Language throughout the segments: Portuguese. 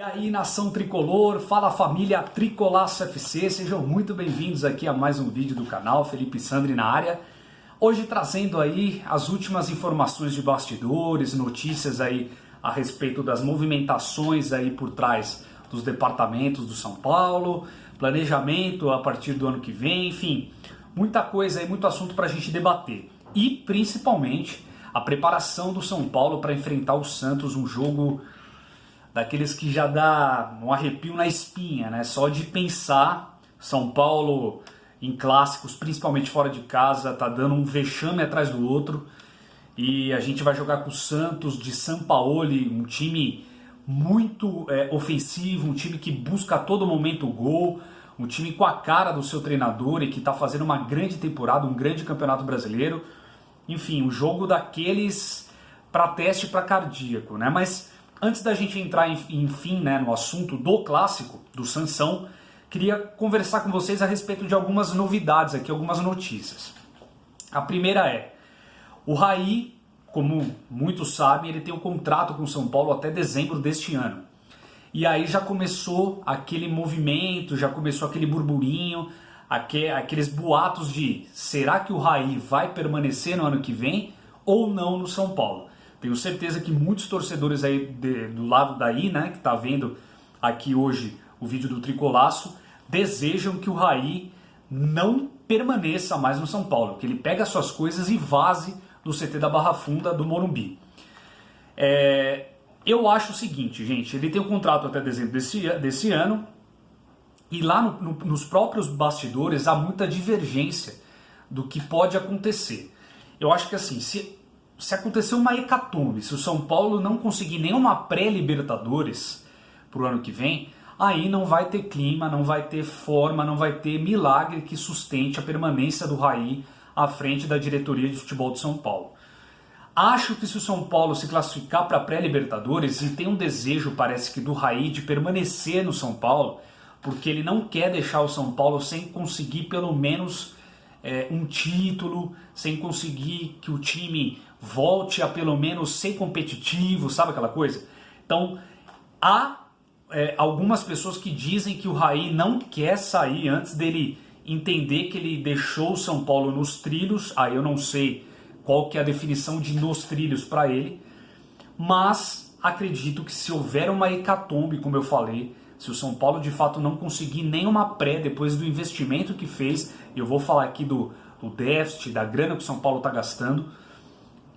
aí, nação tricolor, fala família Tricolaço FC, sejam muito bem-vindos aqui a mais um vídeo do canal, Felipe Sandri na área. Hoje trazendo aí as últimas informações de bastidores, notícias aí a respeito das movimentações aí por trás dos departamentos do São Paulo, planejamento a partir do ano que vem, enfim, muita coisa aí, muito assunto para a gente debater. E principalmente a preparação do São Paulo para enfrentar o Santos, um jogo daqueles que já dá um arrepio na espinha, né? Só de pensar, São Paulo em clássicos, principalmente fora de casa, tá dando um vexame atrás do outro. E a gente vai jogar com o Santos de Sampaoli, um time muito ofensivo, um time que busca a todo momento o gol, um time com a cara do seu treinador e que está fazendo uma grande temporada, um grande campeonato brasileiro. Enfim, um jogo daqueles para teste para cardíaco, né? Mas antes da gente entrar, enfim, né, no assunto do clássico, do Sansão, queria conversar com vocês a respeito de algumas novidades aqui, algumas notícias. A primeira é, o Raí, como muitos sabem, ele tem um contrato com o São Paulo até dezembro deste ano. E aí já começou aquele movimento, já começou aquele burburinho, aqueles boatos de será que o Raí vai permanecer no ano que vem ou não no São Paulo? Tenho certeza que muitos torcedores aí do lado daí, né, que está vendo aqui hoje o vídeo do Tricolaço, desejam que o Raí não permaneça mais no São Paulo, que ele pegue as suas coisas e vaze do CT da Barra Funda do Morumbi. Eu acho o seguinte, gente, ele tem um contrato até dezembro desse ano e lá nos próprios bastidores há muita divergência do que pode acontecer. Eu acho que assim, se acontecer uma hecatombe, se o São Paulo não conseguir nenhuma pré-Libertadores para o ano que vem, aí não vai ter clima, não vai ter forma, não vai ter milagre que sustente a permanência do Raí à frente da diretoria de futebol de São Paulo. Acho que se o São Paulo se classificar para a pré-Libertadores, e tem um desejo, parece que do Raí, de permanecer no São Paulo, porque ele não quer deixar o São Paulo sem conseguir pelo menos um título, sem conseguir que o time volte a pelo menos ser competitivo, sabe aquela coisa? Então, há algumas pessoas que dizem que o Raí não quer sair antes dele entender que ele deixou o São Paulo nos trilhos. Aí eu não sei qual que é a definição de nos trilhos para ele, mas acredito que se houver uma hecatombe, como eu falei, se o São Paulo de fato não conseguir nenhuma pré depois do investimento que fez, eu vou falar aqui do déficit, da grana que o São Paulo está gastando,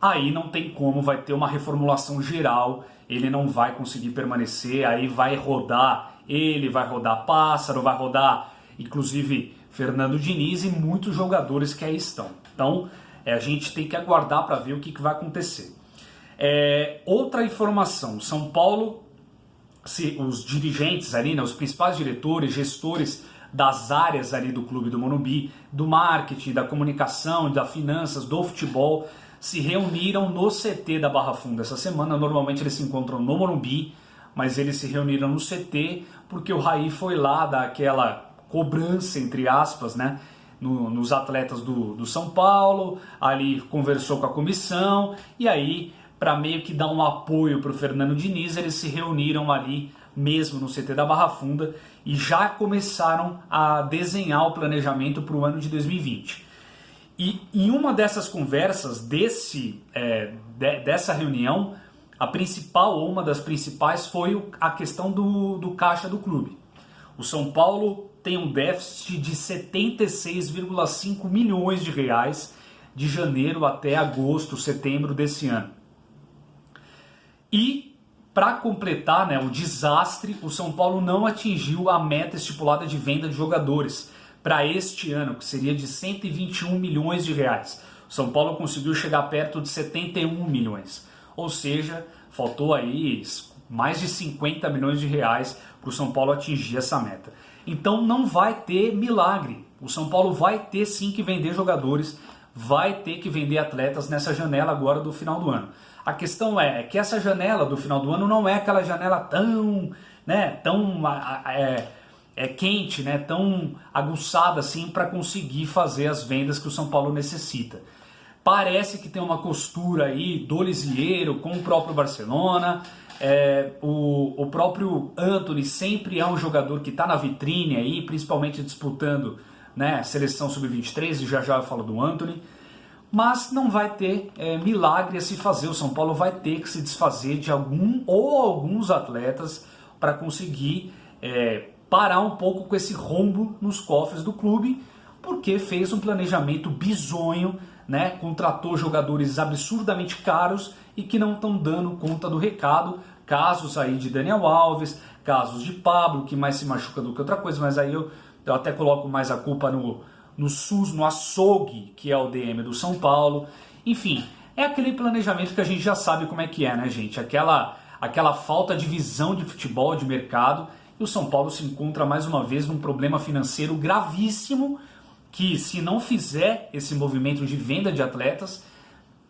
aí não tem como, vai ter uma reformulação geral, ele não vai conseguir permanecer, aí vai rodar ele, vai rodar Pássaro, vai rodar inclusive Fernando Diniz e muitos jogadores que aí estão. Então a gente tem que aguardar para ver o que vai acontecer. Outra informação, São Paulo, os dirigentes ali, né, os principais diretores, gestores das áreas ali do clube do Morumbi, do marketing, da comunicação, das finanças, do futebol, se reuniram no CT da Barra Funda essa semana. Normalmente eles se encontram no Morumbi, mas eles se reuniram no CT porque o Raí foi lá dar aquela cobrança, entre aspas, né, nos atletas do São Paulo, ali conversou com a comissão e aí, para meio que dar um apoio para o Fernando Diniz, eles se reuniram ali mesmo no CT da Barra Funda e já começaram a desenhar o planejamento para o ano de 2020. E em uma dessas conversas, dessa reunião, a principal ou uma das principais foi a questão do caixa do clube. O São Paulo tem um déficit de 76,5 milhões de reais de janeiro até agosto, setembro desse ano. E, para completar, né, o desastre, o São Paulo não atingiu a meta estipulada de venda de jogadores para este ano, que seria de 121 milhões de reais. O São Paulo conseguiu chegar perto de 71 milhões. Ou seja, faltou aí mais de 50 milhões de reais para o São Paulo atingir essa meta. Então não vai ter milagre. O São Paulo vai ter sim que vender jogadores, vai ter que vender atletas nessa janela agora do final do ano. A questão é que essa janela do final do ano não é aquela janela tão quente, né, tão aguçada assim para conseguir fazer as vendas que o São Paulo necessita. Parece que tem uma costura aí do Lisieiro com o próprio Barcelona, O próprio Antony sempre é um jogador que está na vitrine aí, principalmente disputando, né, seleção sub-23, e já já eu falo do Antony. Mas não vai ter milagre a se fazer. O São Paulo vai ter que se desfazer de alguns atletas para conseguir parar um pouco com esse rombo nos cofres do clube, porque fez um planejamento bizonho, né? Contratou jogadores absurdamente caros e que não estão dando conta do recado. Casos aí de Daniel Alves, casos de Pablo, que mais se machuca do que outra coisa, mas aí eu até coloco mais a culpa no SUS, no açougue, que é o DM do São Paulo. Enfim, é aquele planejamento que a gente já sabe como é que é, né, gente? Aquela falta de visão de futebol, de mercado. E o São Paulo se encontra mais uma vez num problema financeiro gravíssimo, que se não fizer esse movimento de venda de atletas,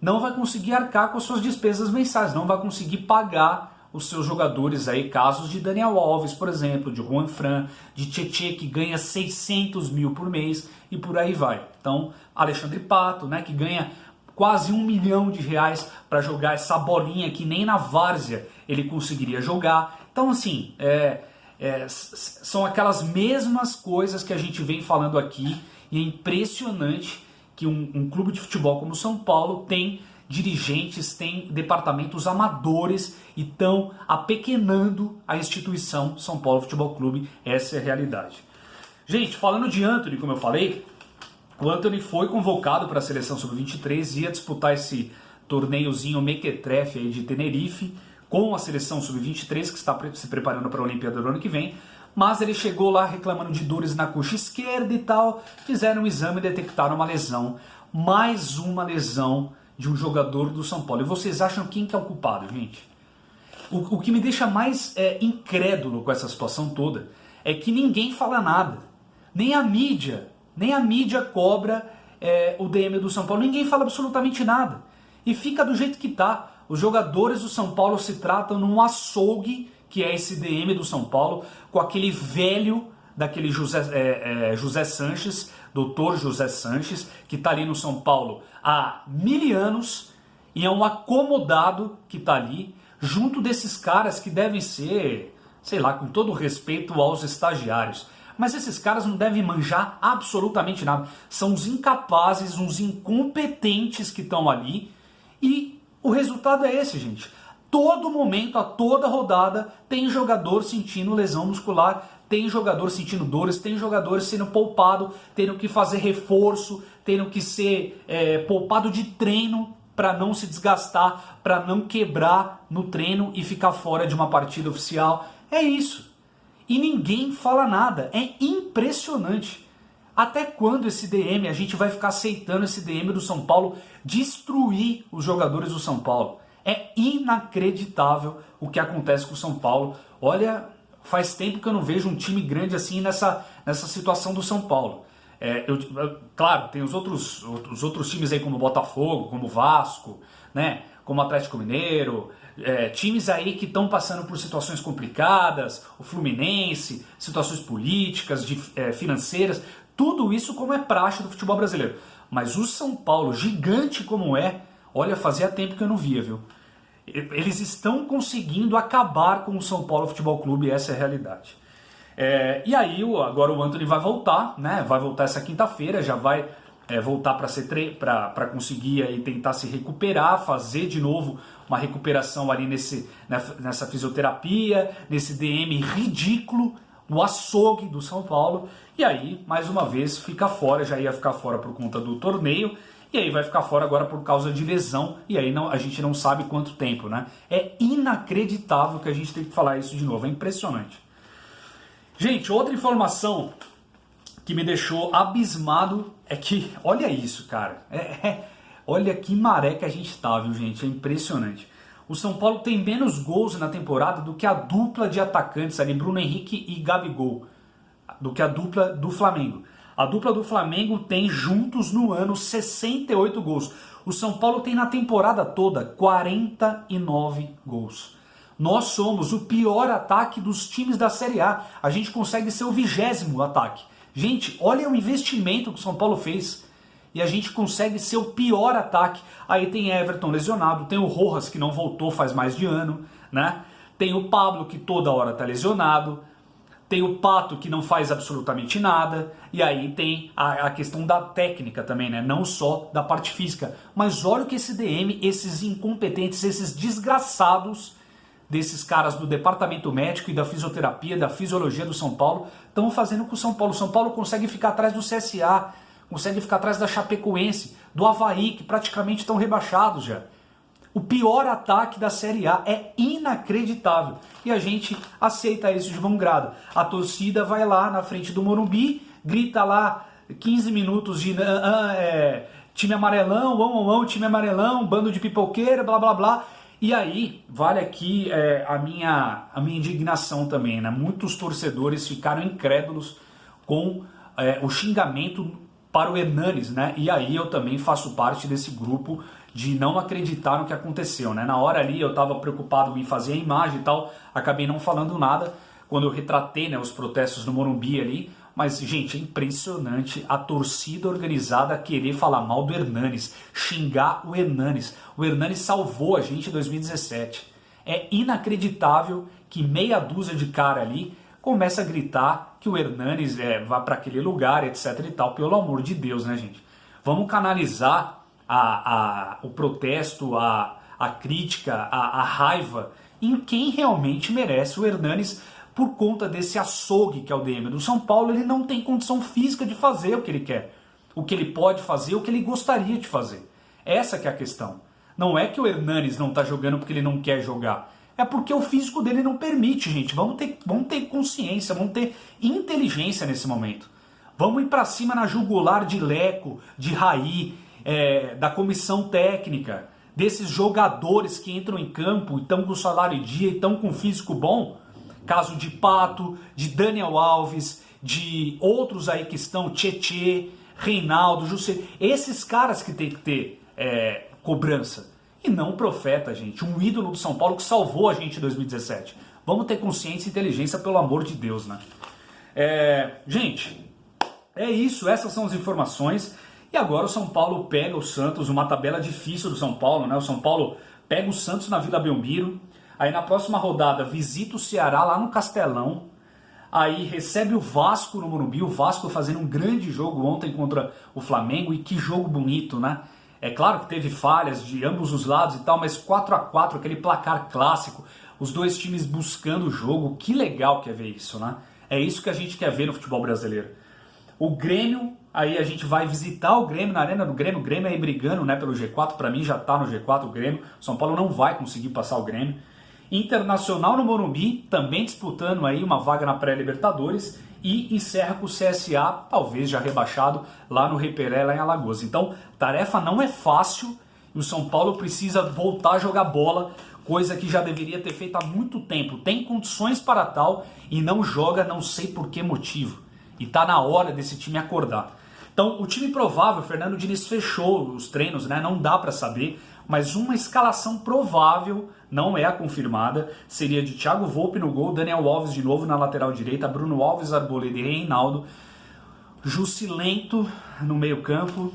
não vai conseguir arcar com as suas despesas mensais, não vai conseguir pagar os seus jogadores aí, casos de Daniel Alves, por exemplo, de Juan Fran, de Tietê, que ganha 600 mil por mês e por aí vai. Então, Alexandre Pato, né, que ganha quase R$1 milhão para jogar essa bolinha que nem na várzea ele conseguiria jogar. Então, assim, são aquelas mesmas coisas que a gente vem falando aqui, e é impressionante que um clube de futebol como o São Paulo tem dirigentes, tem departamentos amadores e estão apequenando a instituição São Paulo Futebol Clube. Essa é a realidade. Gente, falando de Antony, como eu falei, o Antony foi convocado para a seleção sub-23, ia disputar esse torneiozinho mequetrefe aí de Tenerife com a seleção sub-23, que está se preparando para a Olimpíada do ano que vem, mas ele chegou lá reclamando de dores na coxa esquerda e tal, fizeram um exame e detectaram uma lesão, mais uma lesão de um jogador do São Paulo. E vocês acham quem que é o culpado, gente? O que me deixa mais incrédulo com essa situação toda é que ninguém fala nada. Nem a mídia cobra o DM do São Paulo. Ninguém fala absolutamente nada. E fica do jeito que tá. Os jogadores do São Paulo se tratam num açougue, que é esse DM do São Paulo, com aquele velho daquele José Sanches, doutor José Sanches, que está ali no São Paulo há 1000 anos e é um acomodado que está ali, junto desses caras que devem ser, sei lá, com todo respeito aos estagiários. Mas esses caras não devem manjar absolutamente nada. São uns incapazes, uns incompetentes que estão ali. E o resultado é esse, gente. Todo momento, a toda rodada, tem jogador sentindo lesão muscular, tem jogador sentindo dores, tem jogador sendo poupado, tendo que fazer reforço, tendo que ser poupado de treino para não se desgastar, para não quebrar no treino e ficar fora de uma partida oficial. É isso. E ninguém fala nada. É impressionante. Até quando esse DM, a gente vai ficar aceitando esse DM do São Paulo destruir os jogadores do São Paulo? É inacreditável o que acontece com o São Paulo. Olha, faz tempo que eu não vejo um time grande assim nessa situação do São Paulo. Claro, tem os outros times aí como o Botafogo, como o Vasco, né, como o Atlético Mineiro, times aí que estão passando por situações complicadas, o Fluminense, situações políticas, financeiras, tudo isso como é praxe do futebol brasileiro. Mas o São Paulo, gigante como olha, fazia tempo que eu não via, viu? Eles estão conseguindo acabar com o São Paulo Futebol Clube, essa é a realidade. E aí, agora o Antony vai voltar, né? Vai voltar essa quinta-feira, já vai voltar para conseguir aí tentar se recuperar, fazer de novo uma recuperação ali nessa fisioterapia, nesse DM ridículo, no açougue do São Paulo. E aí, mais uma vez, fica fora, já ia ficar fora por conta do torneio, e aí vai ficar fora agora por causa de lesão, e aí a gente não sabe quanto tempo, né? É inacreditável que a gente tenha que falar isso de novo, é impressionante. Gente, outra informação que me deixou abismado é que, olha isso, cara, olha que maré que a gente tá, viu, gente, é impressionante. O São Paulo tem menos gols na temporada do que a dupla de atacantes ali, Bruno Henrique e Gabigol, do que a dupla do Flamengo. A dupla do Flamengo tem juntos no ano 68 gols. O São Paulo tem na temporada toda 49 gols. Nós somos o pior ataque dos times da Série A. A gente consegue ser o 20º ataque. Gente, olha o investimento que o São Paulo fez. E a gente consegue ser o pior ataque. Aí tem Everton lesionado, tem o Rojas que não voltou faz mais de ano, né? tem o Pablo que toda hora tá lesionado, tem o Pato que não faz absolutamente nada, e aí tem a questão da técnica também, né? Não só da parte física. Mas olha o que esse DM, esses incompetentes, esses desgraçados desses caras do departamento médico e da fisioterapia, da fisiologia do São Paulo, estão fazendo com o São Paulo. O São Paulo consegue ficar atrás do CSA, consegue ficar atrás da Chapecoense, do Avaí, que praticamente estão rebaixados já. O pior ataque da Série A é inacreditável. E a gente aceita isso de bom grado. A torcida vai lá na frente do Morumbi, grita lá 15 minutos de time amarelão, time amarelão, bando de pipoqueira, blá blá blá. E aí, vale aqui a minha indignação também, né? Muitos torcedores ficaram incrédulos com o xingamento para o Hernanes, né? E aí eu também faço parte desse grupo de não acreditar no que aconteceu, né? Na hora ali eu estava preocupado em fazer a imagem e tal, acabei não falando nada quando eu retratei, né, os protestos no Morumbi ali. Mas, gente, é impressionante a torcida organizada querer falar mal do Hernanes, xingar o Hernanes. O Hernanes salvou a gente em 2017. É inacreditável que meia dúzia de cara ali começa a gritar que o Hernanes vá para aquele lugar, etc e tal. Pelo amor de Deus, né, gente? Vamos canalizar o protesto, a crítica, a raiva em quem realmente merece. O Hernanes, por conta desse açougue que é o DM do São Paulo, ele não tem condição física de fazer o que ele quer, o que ele pode fazer, o que ele gostaria de fazer. Essa que é a questão. Não é que o Hernanes não está jogando porque ele não quer jogar, é porque o físico dele não permite, gente. Vamos ter consciência, vamos ter inteligência nesse momento. Vamos ir para cima na jugular de Leco, de Raí, da comissão técnica, desses jogadores que entram em campo e estão com salário em dia e estão com físico bom. Caso de Pato, de Daniel Alves, de outros aí que estão, Tietê, Reinaldo, José. Esses caras que tem que ter cobrança. E não o Profeta, gente. Um ídolo do São Paulo que salvou a gente em 2017. Vamos ter consciência e inteligência, pelo amor de Deus, né? Gente, é isso. Essas são as informações. E agora o São Paulo pega o Santos, uma tabela difícil do São Paulo, né? O São Paulo pega o Santos na Vila Belmiro. Aí na próxima rodada visita o Ceará lá no Castelão. Aí recebe o Vasco no Morumbi. O Vasco fazendo um grande jogo ontem contra o Flamengo. E que jogo bonito, né? É claro que teve falhas de ambos os lados e tal, mas 4-4, aquele placar clássico. Os dois times buscando o jogo. Que legal que é ver isso, né? É isso que a gente quer ver no futebol brasileiro. O Grêmio, aí a gente vai visitar o Grêmio na Arena do Grêmio. O Grêmio aí brigando, né, pelo G4. Para mim já tá no G4 o Grêmio. São Paulo não vai conseguir passar o Grêmio. Internacional no Morumbi, também disputando aí uma vaga na pré-Libertadores, e encerra com o CSA, talvez já rebaixado, lá no Reperé, lá em Alagoas. Então, tarefa não é fácil, e o São Paulo precisa voltar a jogar bola, coisa que já deveria ter feito há muito tempo. Tem condições para tal e não joga, não sei por que motivo. E tá na hora desse time acordar. Então, o time provável, o Fernando Diniz fechou os treinos, né? Não dá para saber, mas uma escalação provável, não é a confirmada, seria de Thiago Volpe no gol, Daniel Alves de novo na lateral direita, Bruno Alves, Arboleda e Reinaldo, Jussilento no meio-campo,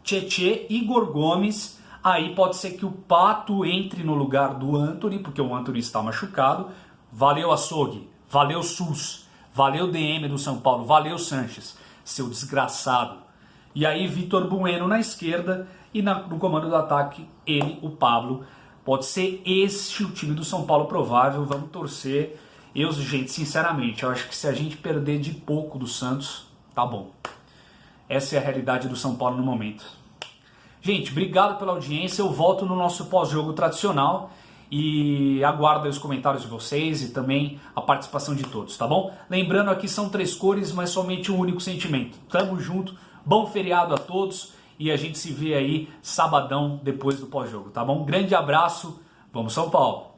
Tietê, Igor Gomes. Aí pode ser que o Pato entre no lugar do Antony, porque o Antony está machucado. Valeu açougue, valeu SUS, valeu DM do São Paulo, valeu Sanches, seu desgraçado. E aí Vitor Bueno na esquerda e no comando do ataque ele, o Pablo. Pode ser este o time do São Paulo provável, vamos torcer. Gente, sinceramente, eu acho que se a gente perder de pouco do Santos, tá bom. Essa é a realidade do São Paulo no momento. Gente, obrigado pela audiência, eu volto no nosso pós-jogo tradicional e aguardo aí os comentários de vocês e também a participação de todos, tá bom? Lembrando, aqui são 3 cores, mas somente um único sentimento. Tamo junto, bom feriado a todos e a gente se vê aí sabadão depois do pós-jogo, tá bom? Grande abraço, vamos São Paulo!